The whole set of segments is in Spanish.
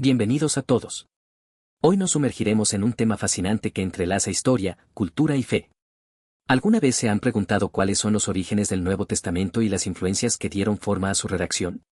Bienvenidos a todos. Hoy nos sumergiremos en un tema fascinante que entrelaza historia, cultura y fe. ¿Alguna vez se han preguntado cuáles son los orígenes del Nuevo Testamento y las influencias que dieron forma a su redacción?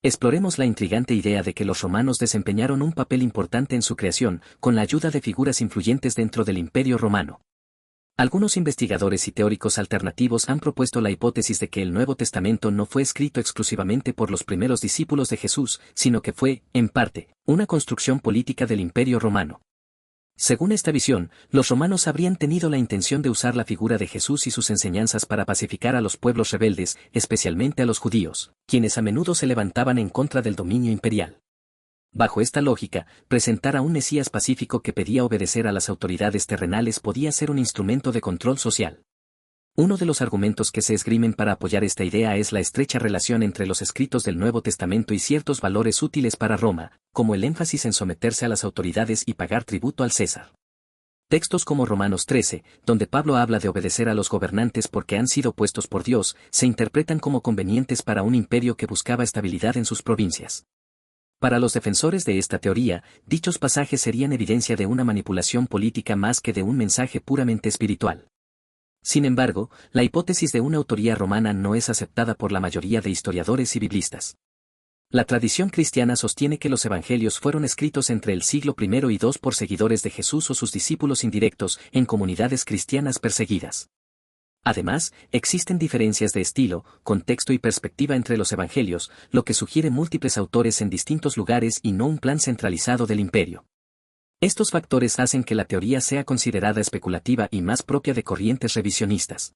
Exploremos la intrigante idea de que los romanos desempeñaron un papel importante en su creación, con la ayuda de figuras influyentes dentro del Imperio Romano. Algunos investigadores y teóricos alternativos han propuesto la hipótesis de que el Nuevo Testamento no fue escrito exclusivamente por los primeros discípulos de Jesús, sino que fue, en parte, una construcción política del Imperio Romano. Según esta visión, los romanos habrían tenido la intención de usar la figura de Jesús y sus enseñanzas para pacificar a los pueblos rebeldes, especialmente a los judíos, quienes a menudo se levantaban en contra del dominio imperial. Bajo esta lógica, presentar a un Mesías pacífico que pedía obedecer a las autoridades terrenales podía ser un instrumento de control social. Uno de los argumentos que se esgrimen para apoyar esta idea es la estrecha relación entre los escritos del Nuevo Testamento y ciertos valores útiles para Roma, como el énfasis en someterse a las autoridades y pagar tributo al César. Textos como Romanos 13, donde Pablo habla de obedecer a los gobernantes porque han sido puestos por Dios, se interpretan como convenientes para un imperio que buscaba estabilidad en sus provincias. Para los defensores de esta teoría, dichos pasajes serían evidencia de una manipulación política más que de un mensaje puramente espiritual. Sin embargo, la hipótesis de una autoría romana no es aceptada por la mayoría de historiadores y biblistas. La tradición cristiana sostiene que los evangelios fueron escritos entre el siglo I y II por seguidores de Jesús o sus discípulos indirectos en comunidades cristianas perseguidas. Además, existen diferencias de estilo, contexto y perspectiva entre los evangelios, lo que sugiere múltiples autores en distintos lugares y no un plan centralizado del imperio. Estos factores hacen que la teoría sea considerada especulativa y más propia de corrientes revisionistas.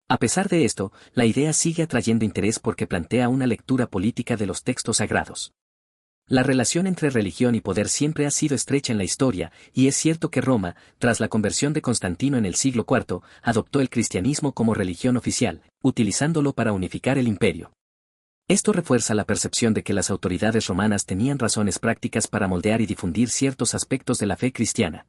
A pesar de esto, la idea sigue atrayendo interés porque plantea una lectura política de los textos sagrados. La relación entre religión y poder siempre ha sido estrecha en la historia, y es cierto que Roma, tras la conversión de Constantino en el siglo IV, adoptó el cristianismo como religión oficial, utilizándolo para unificar el imperio. Esto refuerza la percepción de que las autoridades romanas tenían razones prácticas para moldear y difundir ciertos aspectos de la fe cristiana.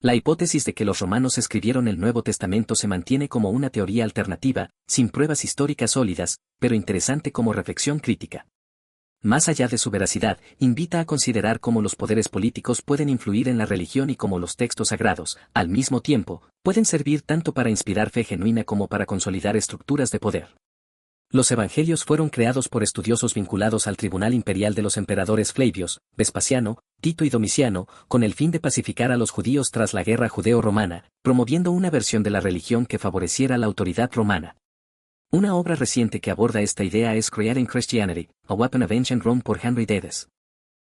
La hipótesis de que los romanos escribieron el Nuevo Testamento se mantiene como una teoría alternativa, sin pruebas históricas sólidas, pero interesante como reflexión crítica. Más allá de su veracidad, invita a considerar cómo los poderes políticos pueden influir en la religión y cómo los textos sagrados, al mismo tiempo, pueden servir tanto para inspirar fe genuina como para consolidar estructuras de poder. Los evangelios fueron creados por estudiosos vinculados al tribunal imperial de los emperadores Flavios, Vespasiano, Tito y Domiciano, con el fin de pacificar a los judíos tras la guerra judeo-romana, promoviendo una versión de la religión que favoreciera la autoridad romana. Una obra reciente que aborda esta idea es Creating Christianity, A Weapon of Ancient Rome por Henry Davis.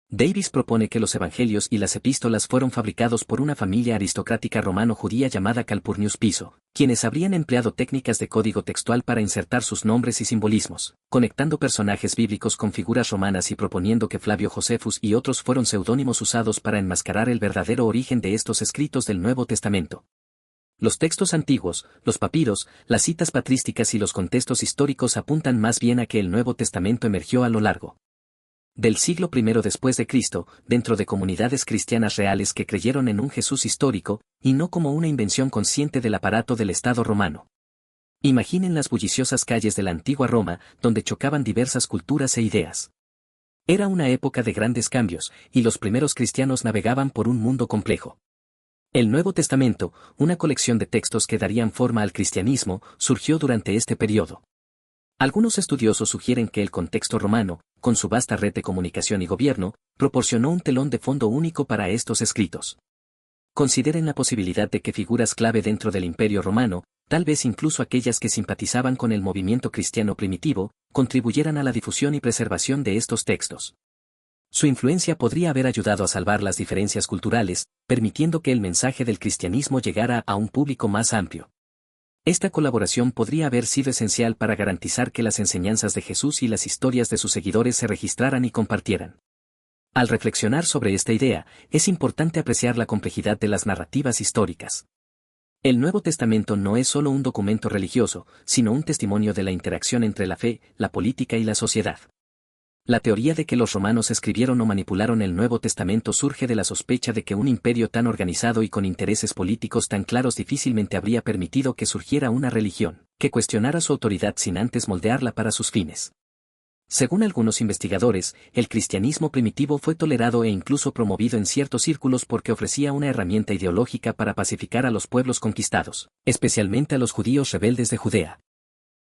Davis propone que los evangelios y las epístolas fueron fabricados por una familia aristocrática romano-judía llamada Calpurnius Piso, quienes habrían empleado técnicas de código textual para insertar sus nombres y simbolismos, conectando personajes bíblicos con figuras romanas y proponiendo que Flavio Josephus y otros fueron seudónimos usados para enmascarar el verdadero origen de estos escritos del Nuevo Testamento. Los textos antiguos, los papiros, las citas patrísticas y los contextos históricos apuntan más bien a que el Nuevo Testamento emergió a lo largo del siglo I después de Cristo, dentro de comunidades cristianas reales que creyeron en un Jesús histórico, y no como una invención consciente del aparato del Estado romano. Imaginen las bulliciosas calles de la antigua Roma, donde chocaban diversas culturas e ideas. Era una época de grandes cambios, y los primeros cristianos navegaban por un mundo complejo. El Nuevo Testamento, una colección de textos que darían forma al cristianismo, surgió durante este periodo. Algunos estudiosos sugieren que el contexto romano, con su vasta red de comunicación y gobierno, proporcionó un telón de fondo único para estos escritos. Consideren la posibilidad de que figuras clave dentro del Imperio Romano, tal vez incluso aquellas que simpatizaban con el movimiento cristiano primitivo, contribuyeran a la difusión y preservación de estos textos. Su influencia podría haber ayudado a salvar las diferencias culturales, permitiendo que el mensaje del cristianismo llegara a un público más amplio. Esta colaboración podría haber sido esencial para garantizar que las enseñanzas de Jesús y las historias de sus seguidores se registraran y compartieran. Al reflexionar sobre esta idea, es importante apreciar la complejidad de las narrativas históricas. El Nuevo Testamento no es solo un documento religioso, sino un testimonio de la interacción entre la fe, la política y la sociedad. La teoría de que los romanos escribieron o manipularon el Nuevo Testamento surge de la sospecha de que un imperio tan organizado y con intereses políticos tan claros difícilmente habría permitido que surgiera una religión que cuestionara su autoridad sin antes moldearla para sus fines. Según algunos investigadores, el cristianismo primitivo fue tolerado e incluso promovido en ciertos círculos porque ofrecía una herramienta ideológica para pacificar a los pueblos conquistados, especialmente a los judíos rebeldes de Judea.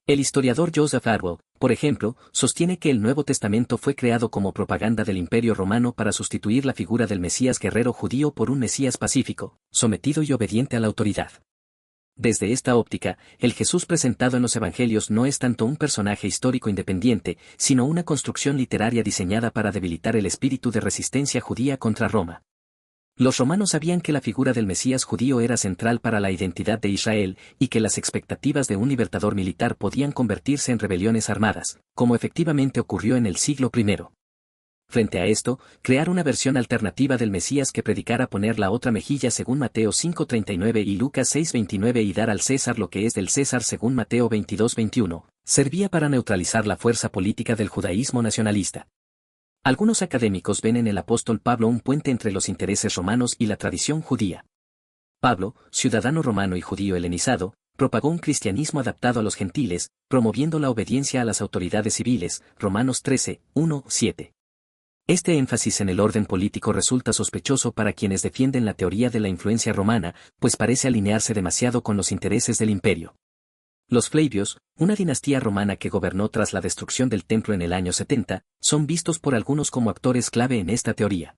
El historiador Joseph Arwell, por ejemplo, sostiene que el Nuevo Testamento fue creado como propaganda del Imperio Romano para sustituir la figura del Mesías guerrero judío por un Mesías pacífico, sometido y obediente a la autoridad. Desde esta óptica, el Jesús presentado en los Evangelios no es tanto un personaje histórico independiente, sino una construcción literaria diseñada para debilitar el espíritu de resistencia judía contra Roma. Los romanos sabían que la figura del Mesías judío era central para la identidad de Israel y que las expectativas de un libertador militar podían convertirse en rebeliones armadas, como efectivamente ocurrió en el siglo I. Frente a esto, crear una versión alternativa del Mesías que predicara poner la otra mejilla según Mateo 5:39 y Lucas 6:29 y dar al César lo que es del César según Mateo 22:21, servía para neutralizar la fuerza política del judaísmo nacionalista. Algunos académicos ven en el apóstol Pablo un puente entre los intereses romanos y la tradición judía. Pablo, ciudadano romano y judío helenizado, propagó un cristianismo adaptado a los gentiles, promoviendo la obediencia a las autoridades civiles, Romanos 13:1-7. Este énfasis en el orden político resulta sospechoso para quienes defienden la teoría de la influencia romana, pues parece alinearse demasiado con los intereses del imperio. Los Flavios, una dinastía romana que gobernó tras la destrucción del templo en el año 70, son vistos por algunos como actores clave en esta teoría.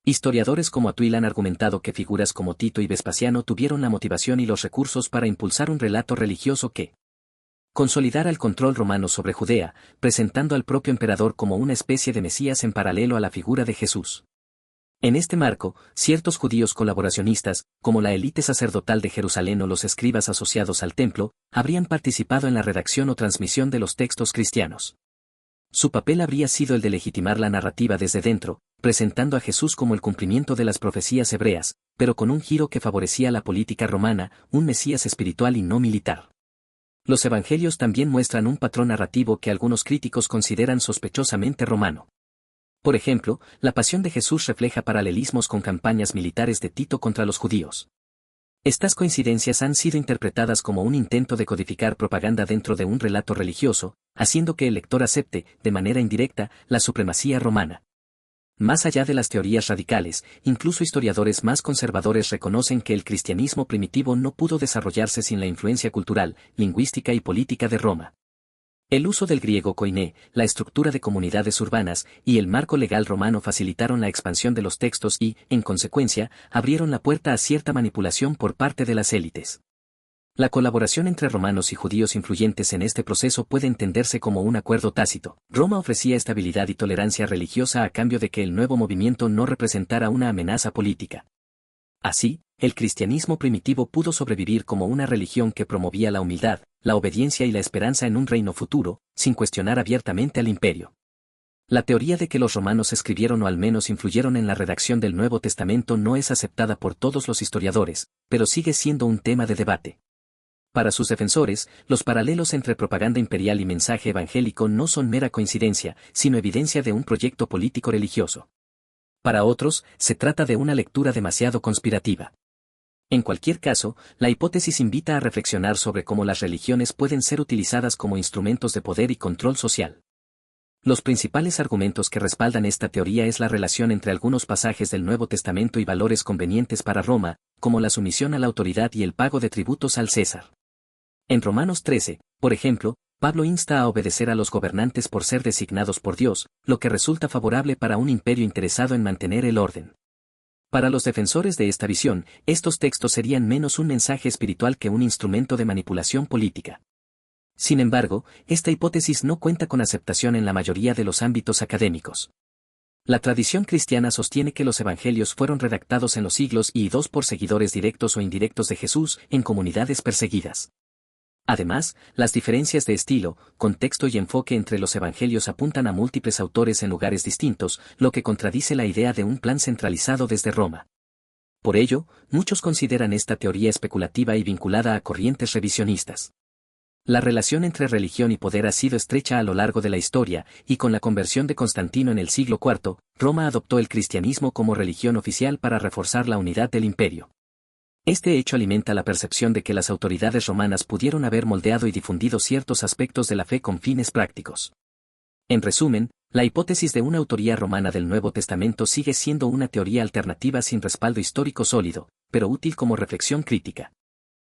Historiadores como Atwell han argumentado que figuras como Tito y Vespasiano tuvieron la motivación y los recursos para impulsar un relato religioso que consolidara el control romano sobre Judea, presentando al propio emperador como una especie de Mesías en paralelo a la figura de Jesús. En este marco, ciertos judíos colaboracionistas, como la élite sacerdotal de Jerusalén o los escribas asociados al templo, habrían participado en la redacción o transmisión de los textos cristianos. Su papel habría sido el de legitimar la narrativa desde dentro, presentando a Jesús como el cumplimiento de las profecías hebreas, pero con un giro que favorecía la política romana, un Mesías espiritual y no militar. Los evangelios también muestran un patrón narrativo que algunos críticos consideran sospechosamente romano. Por ejemplo, la pasión de Jesús refleja paralelismos con campañas militares de Tito contra los judíos. Estas coincidencias han sido interpretadas como un intento de codificar propaganda dentro de un relato religioso, haciendo que el lector acepte, de manera indirecta, la supremacía romana. Más allá de las teorías radicales, incluso historiadores más conservadores reconocen que el cristianismo primitivo no pudo desarrollarse sin la influencia cultural, lingüística y política de Roma. El uso del griego koiné, la estructura de comunidades urbanas y el marco legal romano facilitaron la expansión de los textos y, en consecuencia, abrieron la puerta a cierta manipulación por parte de las élites. La colaboración entre romanos y judíos influyentes en este proceso puede entenderse como un acuerdo tácito. Roma ofrecía estabilidad y tolerancia religiosa a cambio de que el nuevo movimiento no representara una amenaza política. Así, el cristianismo primitivo pudo sobrevivir como una religión que promovía la humildad, la obediencia y la esperanza en un reino futuro, sin cuestionar abiertamente al imperio. La teoría de que los romanos escribieron o al menos influyeron en la redacción del Nuevo Testamento no es aceptada por todos los historiadores, pero sigue siendo un tema de debate. Para sus defensores, los paralelos entre propaganda imperial y mensaje evangélico no son mera coincidencia, sino evidencia de un proyecto político-religioso. Para otros, se trata de una lectura demasiado conspirativa. En cualquier caso, la hipótesis invita a reflexionar sobre cómo las religiones pueden ser utilizadas como instrumentos de poder y control social. Los principales argumentos que respaldan esta teoría es la relación entre algunos pasajes del Nuevo Testamento y valores convenientes para Roma, como la sumisión a la autoridad y el pago de tributos al César. En Romanos 13, por ejemplo, Pablo insta a obedecer a los gobernantes por ser designados por Dios, lo que resulta favorable para un imperio interesado en mantener el orden. Para los defensores de esta visión, estos textos serían menos un mensaje espiritual que un instrumento de manipulación política. Sin embargo, esta hipótesis no cuenta con aceptación en la mayoría de los ámbitos académicos. La tradición cristiana sostiene que los evangelios fueron redactados en los siglos I por seguidores directos o indirectos de Jesús en comunidades perseguidas. Además, las diferencias de estilo, contexto y enfoque entre los evangelios apuntan a múltiples autores en lugares distintos, lo que contradice la idea de un plan centralizado desde Roma. Por ello, muchos consideran esta teoría especulativa y vinculada a corrientes revisionistas. La relación entre religión y poder ha sido estrecha a lo largo de la historia, y con la conversión de Constantino en el siglo IV, Roma adoptó el cristianismo como religión oficial para reforzar la unidad del imperio. Este hecho alimenta la percepción de que las autoridades romanas pudieron haber moldeado y difundido ciertos aspectos de la fe con fines prácticos. En resumen, la hipótesis de una autoría romana del Nuevo Testamento sigue siendo una teoría alternativa sin respaldo histórico sólido, pero útil como reflexión crítica.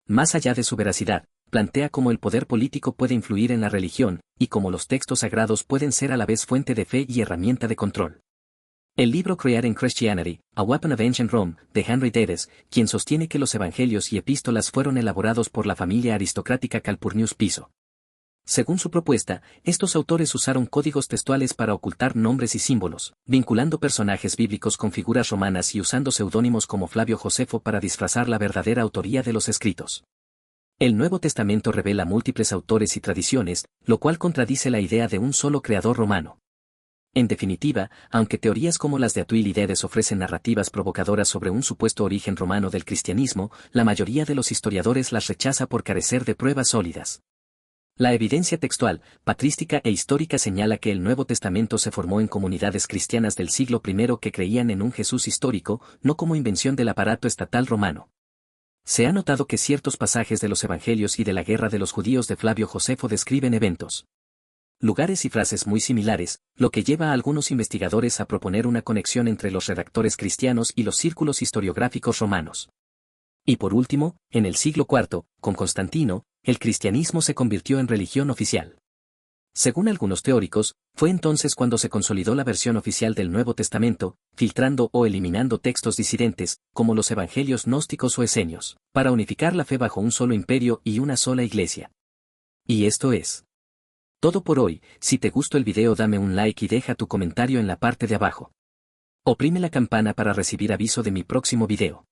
Más allá de su veracidad, plantea cómo el poder político puede influir en la religión, y cómo los textos sagrados pueden ser a la vez fuente de fe y herramienta de control. El libro Creating Christianity, A Weapon of Ancient Rome, de Henry Davis, quien sostiene que los evangelios y epístolas fueron elaborados por la familia aristocrática Calpurnius Piso. Según su propuesta, estos autores usaron códigos textuales para ocultar nombres y símbolos, vinculando personajes bíblicos con figuras romanas y usando seudónimos como Flavio Josefo para disfrazar la verdadera autoría de los escritos. El Nuevo Testamento revela múltiples autores y tradiciones, lo cual contradice la idea de un solo creador romano. En definitiva, aunque teorías como las de Attuil y Dedes ofrecen narrativas provocadoras sobre un supuesto origen romano del cristianismo, la mayoría de los historiadores las rechaza por carecer de pruebas sólidas. La evidencia textual, patrística e histórica señala que el Nuevo Testamento se formó en comunidades cristianas del siglo I que creían en un Jesús histórico, no como invención del aparato estatal romano. Se ha notado que ciertos pasajes de los Evangelios y de la Guerra de los Judíos de Flavio Josefo describen eventos, lugares y frases muy similares, lo que lleva a algunos investigadores a proponer una conexión entre los redactores cristianos y los círculos historiográficos romanos. Y por último, en el siglo IV, con Constantino, el cristianismo se convirtió en religión oficial. Según algunos teóricos, fue entonces cuando se consolidó la versión oficial del Nuevo Testamento, filtrando o eliminando textos disidentes, como los evangelios gnósticos o esenios, para unificar la fe bajo un solo imperio y una sola iglesia. Y esto es todo por hoy. Si te gustó el video, dame un like y deja tu comentario en la parte de abajo. Oprime la campana para recibir aviso de mi próximo video.